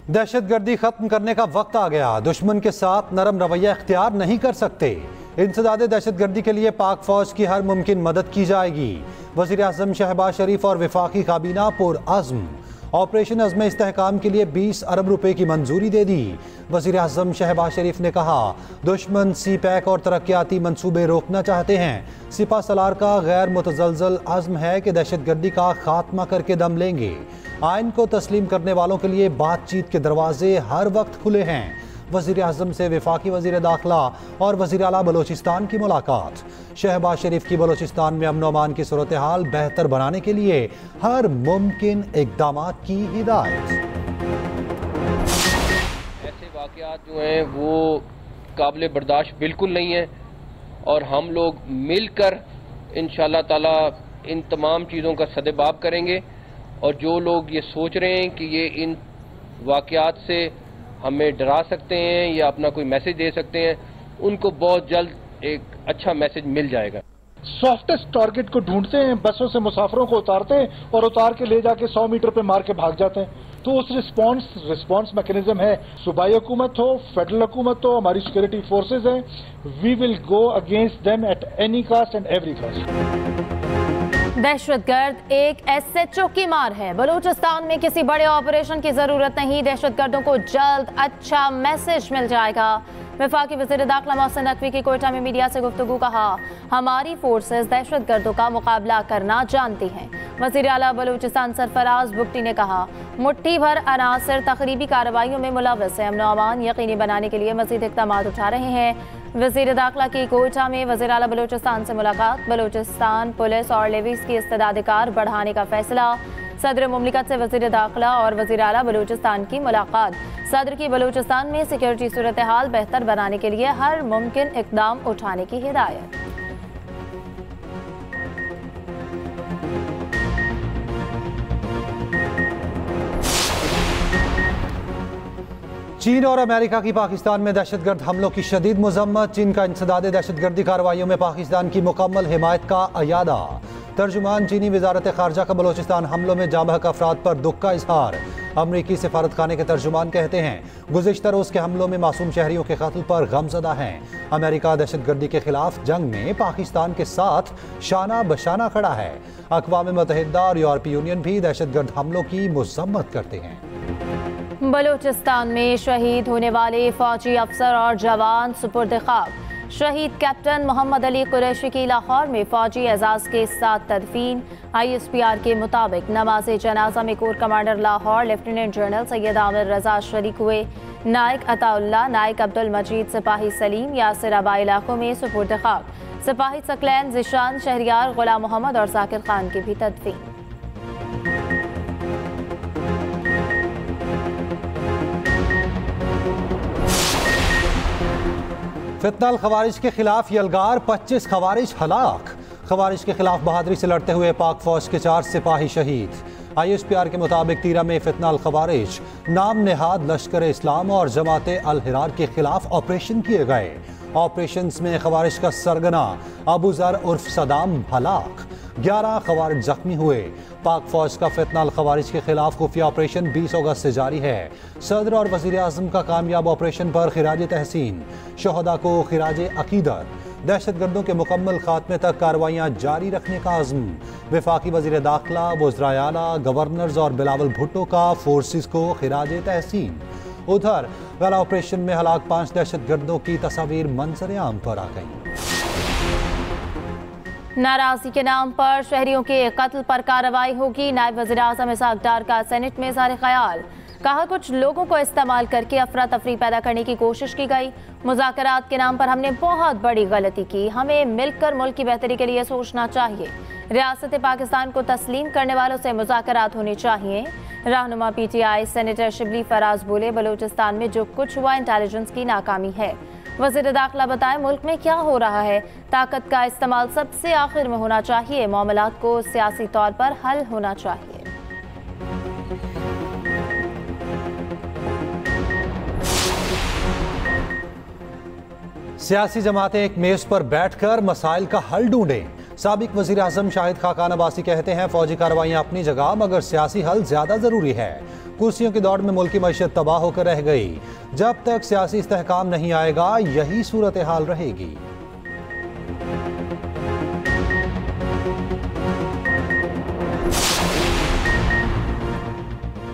दहशतगर्दी खत्म करने का वक्त आ गया। दुश्मन के साथ नरम रवैया इख्तियार नहीं कर सकते। इंसदादे दहशतगर्दी के लिए पाक फौज की हर मुमकिन मदद की जाएगी। वज़ीर आज़म शहबाज शरीफ और वफाकी काबीना पुरअज़्म। ऑपरेशन अज़्म इस्तेहकाम के लिए 20 अरब रुपए की मंजूरी दे दी। वज़ीर आज़म शहबाज शरीफ ने कहा, दुश्मन सी पैक और तरक्याती मंसूबे रोकना चाहते हैं। सिपा सलार का गैर मुतज़लज़ल अज़्म है कि दहशतगर्दी का खात्मा करके दम लेंगे। आइन को तस्लीम करने वालों के लिए बातचीत के दरवाजे हर वक्त खुले हैं। वज़ीर आज़म से वफाकी वज़ीर दाखिला और वज़ीर आला बलोचिस्तान की मुलाकात। शहबाज शरीफ की बलोचिस्तान में अमन अमान की सूरत हाल बेहतर बनाने के लिए हर मुमकिन इक़दामात की हिदायत। ऐसे वाक़यात जो हैं वो काबिल बर्दाश्त बिल्कुल नहीं है और हम लोग मिलकर इंशाअल्लाह ताला इन तमाम चीज़ों का सदेबाब करेंगे। और जो लोग ये सोच रहे हैं कि ये इन वाक़यात से हमें डरा सकते हैं या अपना कोई मैसेज दे सकते हैं, उनको बहुत जल्द एक अच्छा मैसेज मिल जाएगा। सॉफ्टेस्ट टारगेट को ढूंढते हैं, बसों से मुसाफिरों को उतारते हैं और उतार के ले जाके 100 मीटर पे मार के भाग जाते हैं। तो उस रिस्पॉन्स मैकेनिज्म है, सूबाई हुकूमत हो, फेडरल हुकूमत हो, हमारी सिक्योरिटी फोर्सेज हैं, we will go against them at any cost and every cost. दहशतगर्द एक SHO की मार है। बलूचिस्तान में किसी बड़े ऑपरेशन की जरूरत नहीं, दहशतगर्दों को जल्द अच्छा मैसेज मिल जाएगा। वफाकी वज़ीर दाखिला मोहसिन नकवी की कोयटा में मीडिया से गुफ्तगू। कहा, हमारी फोर्सेस दहशतगर्दों का मुकाबला करना जानती हैं। वज़ीर आला बलूचिस्तान सरफराज बुगटी ने कहा, मुट्ठी भर अनासर तकरीबी कार्रवाइयों में मुलव्वस है। अमन अमान यकीनी बनाने के लिए मज़ीद इक़दामात उठा रहे हैं। वज़ीर दाखिला की कोयटा में वज़ीर आला बलूचिस्तान से मुलाकात। बलूचिस्तान पुलिस और लेवीज़ की इस्तेदाद कार बढ़ाने का फैसला। सदर मुमलिकत से वज़ीर दाखिला और वज़ीर आला बलूचिस्तान की मुलाकात। सदर की बलूचिस्तान में सिक्योरिटी सूरत हाल बेहतर बनाने के लिए हर मुमकिन इक़दाम उठाने की हिदायत। चीन और अमेरिका की पाकिस्तान में दहशतगर्द हमलों की शदीद मजम्मत। चीन का इंसदादे दहशतगर्दी कार्रवाइयों में पाकिस्तान की मुकम्मल हिमायत का अयादा। तर्जुमान चीनी वजारत खारजा का बलोचिस्तान हमलों में जाँ बहक अफराद पर दुख का इजहार। अमरीकी सफारत खाने के तर्जुमान कहते हैं, गुज़िश्ता रोज़ के हमलों में मासूम शहरियों के कत्ल पर गमज़दा हैं। अमेरिका दहशतगर्दी के खिलाफ जंग में पाकिस्तान के साथ शाना बशाना खड़ा है। अक़वाम मुत्तहिदा और यूरोपीय यूनियन भी दहशतगर्द हमलों की मज़म्मत करते हैं। बलूचिस्तान में शहीद होने वाले फौजी अफसर और जवान सुपुर्द खाक। शहीद कैप्टन मोहम्मद अली कुरैशी की लाहौर में फौजी एजाज के साथ तदफीन। ISPR के मुताबिक नमाज जनाजा में core commander Lahore lieutenant general Syed Amir Raza शरीक हुए। नायक अताउल्ला, नायक अब्दुल मजीद, सिपाही सलीम, यासिर आबा इलाकों में सुपुर्द खाक। सिपाही सकलैन, जिशान, शहरियार, गुलाम मोहम्मद और जाकिर खान की भी तदफीन। फितनल खवारिज के खिलाफ यलगार, 25 खवारिज हलाक। खवारिज के खिलाफ बहादुरी से लड़ते हुए पाक फौज के 4 सिपाही शहीद। ISPR के मुताबिक तीरा में फितनल खवारिज नाम नेहाद लश्कर इस्लाम और जमात अल हिरार के खिलाफ ऑपरेशन किए गए। ऑपरेशन में खवारिज का सरगना अबू जर उर्फ सदाम हलाक, 11 खवारिज जख्मी हुए। पाक फौज का फितनल खवारिज के खिलाफ खुफिया ऑपरेशन 20 अगस्त से जारी है। सदर और वज़ीर आज़म का कामयाब ऑपरेशन पर खिराज तहसीन, शहदा को खिराज अकीदत। दहशतगर्दों के मुकम्मल खात्मे तक कार्रवाइयाँ जारी रखने का अज़्म। वफाकी वज़ीर दाखिला, वज़राए आला, गवर्नर्स और बिलावल भुट्टो का फोर्सेस को खिराज तहसीन। उधर गला ऑपरेशन में हलाक 5 दहशतगर्दों की तस्वीर मंजर आम पर आ गई। नाराजगी के नाम पर शहरियों के कत्ल पर कार्रवाई होगी। नायब वज़ीर आज़म इसहाक डार का सेनेट में इज़हार ख्याल। कहा, कुछ लोगों को इस्तेमाल करके अफरा तफरी पैदा करने की कोशिश की गई। मुज़ाकरात के नाम पर हमने बहुत बड़ी गलती की। हमें मिलकर मुल्क की बेहतरी के लिए सोचना चाहिए। रियासत पाकिस्तान को तस्लीम करने वालों से मुज़ाकरात होने चाहिए। रहनुमा PTI सेनेटर शिबली फराज बोले, बलूचिस्तान में जो कुछ हुआ इंटेलिजेंस की नाकामी है। वज़ीर दाखिला बताए, मुल्क में क्या हो रहा है। ताकत का इस्तेमाल सबसे आखिर में होना चाहिए। मामलात को सियासी तौर पर हल होना चाहिए। सियासी जमातें एक मेज पर बैठकर मसाइल का हल ढूंढें। साबिक वज़ीर आज़म शाहिद खाकान अब्बासी कहते हैं, फौजी कार्रवाइयाँ अपनी जगह मगर सियासी हल ज़्यादा ज़रूरी है। कुर्सियों की दौड़ में मुल्क की मईशत तबाह होकर रह गई। जब तक सियासी इस्तेहकाम नहीं आएगा यही सूरत हाल रहेगी।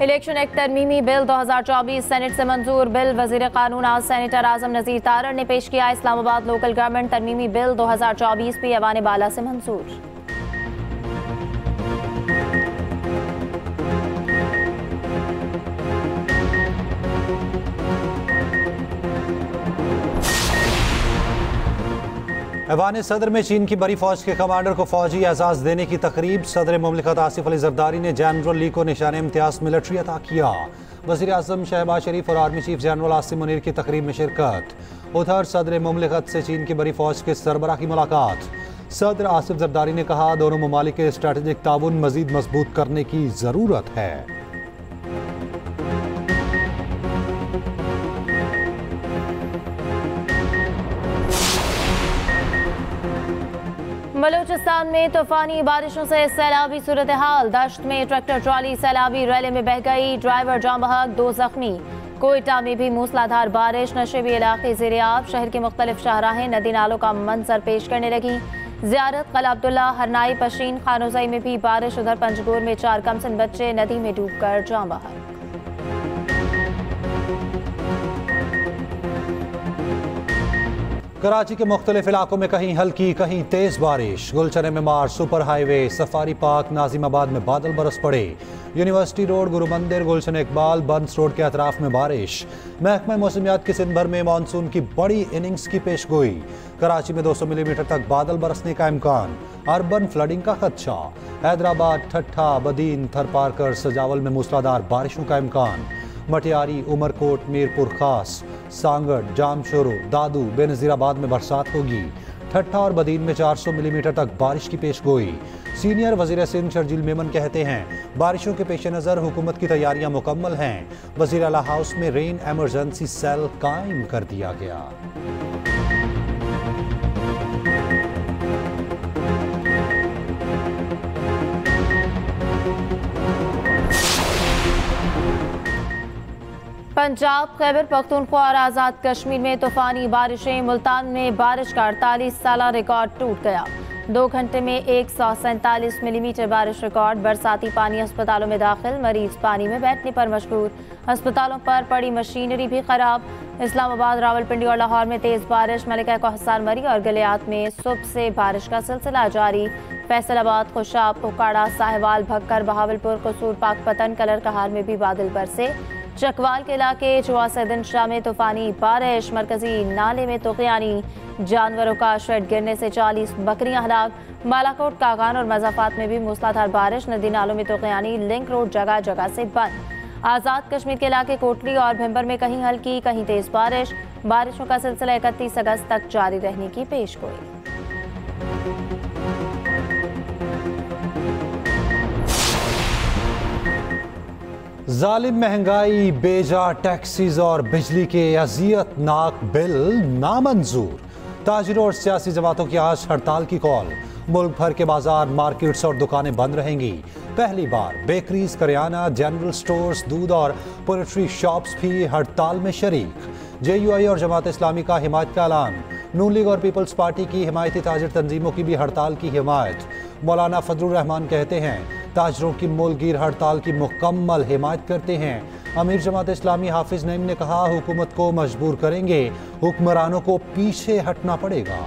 इलेक्शन एक्ट तरमीमी बिल 2024 सेनेट से मंजूर। बिल वजीर कानून आज सेनेटर आजम नजीर तारड़ ने पेश किया। इस्लामाबाद लोकल गवर्नमेंट तरमीमी बिल 2024 भी ऐवान बाला से मंजूर। ऐवान सदर में चीन की बड़ी फौज के कमांडर को फौजी एजाज देने की तकरीब। सदर मुमलिकत आसिफ अली जरदारी ने जनरल ली को निशान इम्तियाज मिलिट्री अता किया। वज़ीर आज़म शहबाज शरीफ और army chief general Asim Munir की तकरीब में शिरकत। उधर सदर मुमलिकत से चीन की बड़ी फौज के सरबराह की मुलाकात। सदर आसिफ जरदारी ने कहा दोनों ममालिक के स्ट्रेटेजिक ताउन मजीद मजबूत करने की जरूरत है। बलूचिस्तान में तूफानी बारिशों से सैलाबी सूरत हाल। दश्त में ट्रैक्टर ट्रॉली सैलाबी रैले में बह गई। ड्राइवर जाम बहक, 2 जख्मी। कोयटा में भी मूसलाधार बारिश। नशेबी इलाके ज़ेर-ए-आब। शहर के मुख्तलिफ शाहराहें नदी नालों का मंजर पेश करने लगी। ज़ियारत कला अब्दुल्ला, हरनाई, पशीन, खानोज़ई में भी बारिश। उधर पंजगोर में 4 कमसिन बच्चे नदी में डूबकर जाम बहक। कराची के मुख्तलिफ इलाकों में कहीं हल्की कहीं तेज बारिश। गुलचने में मार, super highway, safari park, Nazimabad में बादल बरस पड़े। यूनिवर्सिटी रोड, गुरु मंदिर, गुलशन इकबाल, बंस रोड के अतराफ में बारिश। महकमा मौसमियात की सिंध भर में मानसून की बड़ी इनिंग्स की पेशगोई। कराची में 200 मिलीमीटर तक बादल बरसने का इम्कान। अर्बन फ्लडिंग का खदशा। हैदराबाद, ठट्ठा, बदीन, थरपारकर, सजावल में मूसलाधार बारिशों का इम्कान। मटियारी, उमरकोट, मीरपुर खास, सांगड़, जामशोरो, दादू, बेनजीराबाद में बरसात होगी। ठट्ठा और बदीन में 400 मिलीमीटर तक बारिश की पेशगोई। सीनियर वजीर सिंध शर्जील मेमन कहते हैं बारिशों के पेश नज़र हुकूमत की तैयारियां मुकम्मल हैं। वजीर आला हाउस में रेन एमरजेंसी सेल कायम कर दिया गया। पंजाब, खैबर पख्तूनख्वा और आज़ाद कश्मीर में तूफानी बारिशें। मुल्तान में बारिश का 48 साला रिकॉर्ड टूट गया। 2 घंटे में 147 मिलीमीटर बारिश रिकॉर्ड। बरसाती पानी अस्पतालों में दाखिल, मरीज पानी में बैठने पर मजबूर। अस्पतालों पर पड़ी मशीनरी भी खराब। इस्लामाबाद, रावलपिंडी और लाहौर में तेज बारिश। मलिका कोहसार मरी और गलियात में सुबह से बारिश का सिलसिला जारी। फैसलाबाद, खुशाब, उकाड़ा, साहिवाल, भक्कर, बहावलपुर, कसूर, पाकपतन, कलर कहार में भी बादल बरसे। चकवाल के इलाके चुआसदिन शाह में तूफानी बारिश। मरकजी नाले में तुगयानी। जानवरों का शेड गिरने से 40 बकरियां हलाक। बालाकोट, कागान और मजाफात में भी मूसलाधार बारिश। नदी नालों में तुगयानी। लिंक रोड जगह जगह से बंद। आज़ाद कश्मीर के इलाके कोटली और भिम्बर में कहीं हल्की कहीं तेज बारिश। बारिशों का सिलसिला 31 अगस्त तक जारी रहने की पेशगोई। जालिम महंगाई, बेजा टैक्सीज और बिजली के अजियतनाक बिल नामंजूर। ताजिरों और सियासी जमातों की आज हड़ताल की कॉल। मुल्क भर के बाजार, मार्केट्स और दुकानें बंद रहेंगी। पहली बार बेकरीज, करियाना, जनरल स्टोर्स, दूध और पोल्ट्री शॉप्स भी हड़ताल में शरीक। JUI और जमात इस्लामी का हिमायत का ऐलान। नून लीग और पीपल्स पार्टी की हिमायती ताजिर तंजीमों की भी हड़ताल की हिमायत। मौलाना फजलुर रहमान कहते हैं ताजरों की मुल्कगीर हड़ताल की मुकम्मल हिमायत करते हैं। अमीर जमात इस्लामी हाफिज नईम ने कहा हुकूमत को मजबूर करेंगे, हुक्मरानों को पीछे हटना पड़ेगा।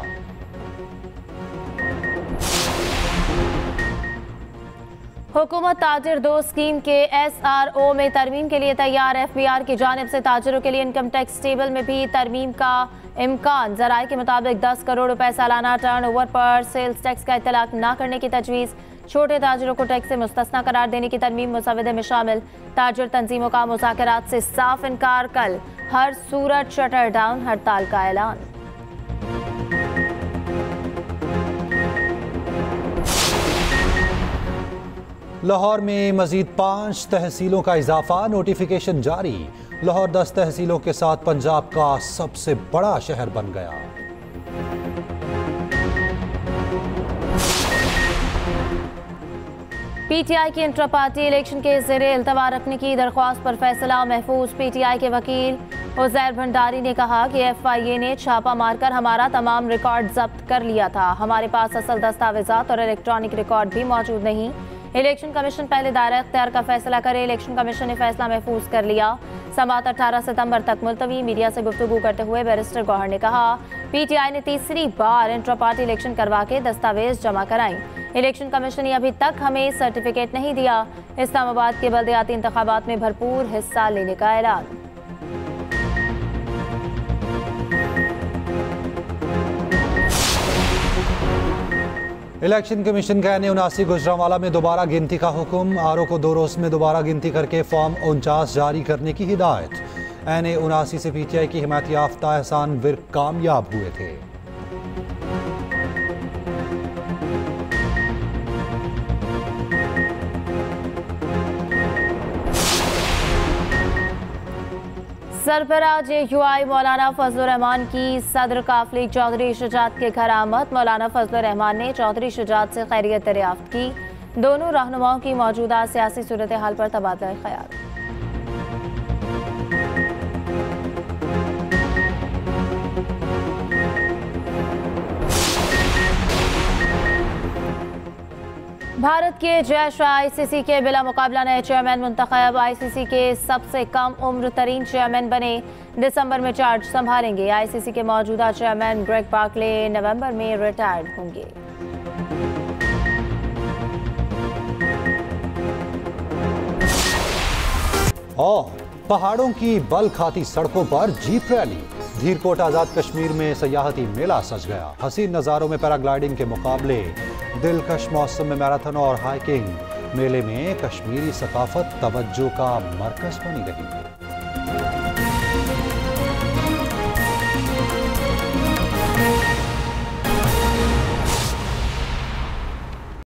हुकूमत ताजिर 2 स्कीम के SRO में तरमीम के लिए तैयार। FBR की जानिब से ताजिरों के लिए इनकम टैक्स टेबल में भी तरमीम का इम्कान। ज़राए के मुताबिक 10 करोड़ रुपए सालाना टर्न ओवर पर सेल्स टैक्स का इतलाक न करने की तजवीज़। छोटे ताजिरों को टैक्स से मुस्तस्ना करार देने की तरमीम मुसवदे में शामिल। ताजिर तंजीमों का मुज़ाकरात से साफ इनकार। कल हर सूरत शटर डाउन हड़ताल का ऐलान। लाहौर में मजीद 5 तहसीलों का इजाफा, नोटिफिकेशन जारी। लाहौर 10 तहसीलों के साथ पंजाब का सबसे बड़ा शहर बन गया। पीटीआई की इंट्रा पार्टी इलेक्शन के ज़ेरे इल्तवा रखने की दरख्वास्त पर फैसला महफूज। पीटीआई के वकील उज़ैर भंडारी ने कहा कि एफआईए ने छापा मारकर हमारा तमाम रिकॉर्ड जब्त कर लिया था। हमारे पास असल दस्तावेजात और इलेक्ट्रॉनिक रिकॉर्ड भी मौजूद नहीं। इलेक्शन कमीशन पहले दायरा इख्तियार का फैसला करे। इलेक्शन कमीशन ने फैसला महफूज कर लिया। समाअत 18 सितंबर तक मुलतवी। मीडिया से गुफ्तगू करते हुए बैरिस्टर गौहर ने कहा, पीटीआई ने तीसरी बार इंट्रा पार्टी इलेक्शन करवा के दस्तावेज जमा कराई। इलेक्शन कमीशन ने अभी तक हमें सर्टिफिकेट नहीं दिया। इस्लामाबाद के बल्दियाती इंतखाबात में भरपूर हिस्सा लेने का ऐलान। इलेक्शन कमीशन का एन79 गुजरांवाला में दोबारा गिनती का हुक्म। आरओ को 2 रोज में दोबारा गिनती करके फॉर्म 49 जारी करने की हिदायत। एन79 से पीटीआई की हिमायत याफ्ता एहसान विर्क कामयाब हुए थे। सरबराह JUI मौलाना फजलुर रहमान की सदर काफिले चौधरी शुजात के घर आमद। मौलाना फजलुर रहमान ने चौधरी शुजात से खैरियत दरियाफ्त की। दोनों रहनुमाओं की मौजूदा सियासी सूरत हाल पर तबादला ख्याल। भारत के जय शाह ICC के बिला मुकाबला नए चेयरमैन मुंतखब। ICC के सबसे कम उम्र तरीन चेयरमैन बने। दिसंबर में चार्ज संभालेंगे। ICC के मौजूदा चेयरमैन ग्रेग बार्कले नवंबर में रिटायर्ड होंगे। और पहाड़ों की बल खाती सड़कों पर जीप रैली। धीरकोट आजाद कश्मीर में सयाहती मेला सज गया। हसीन नज़ारों में पैराग्लाइडिंग के मुकाबले, दिलकश मौसम में मैराथन और हाइकिंग। मेले में कश्मीरी सकाफत तवज्जो का मरकज बनी रही।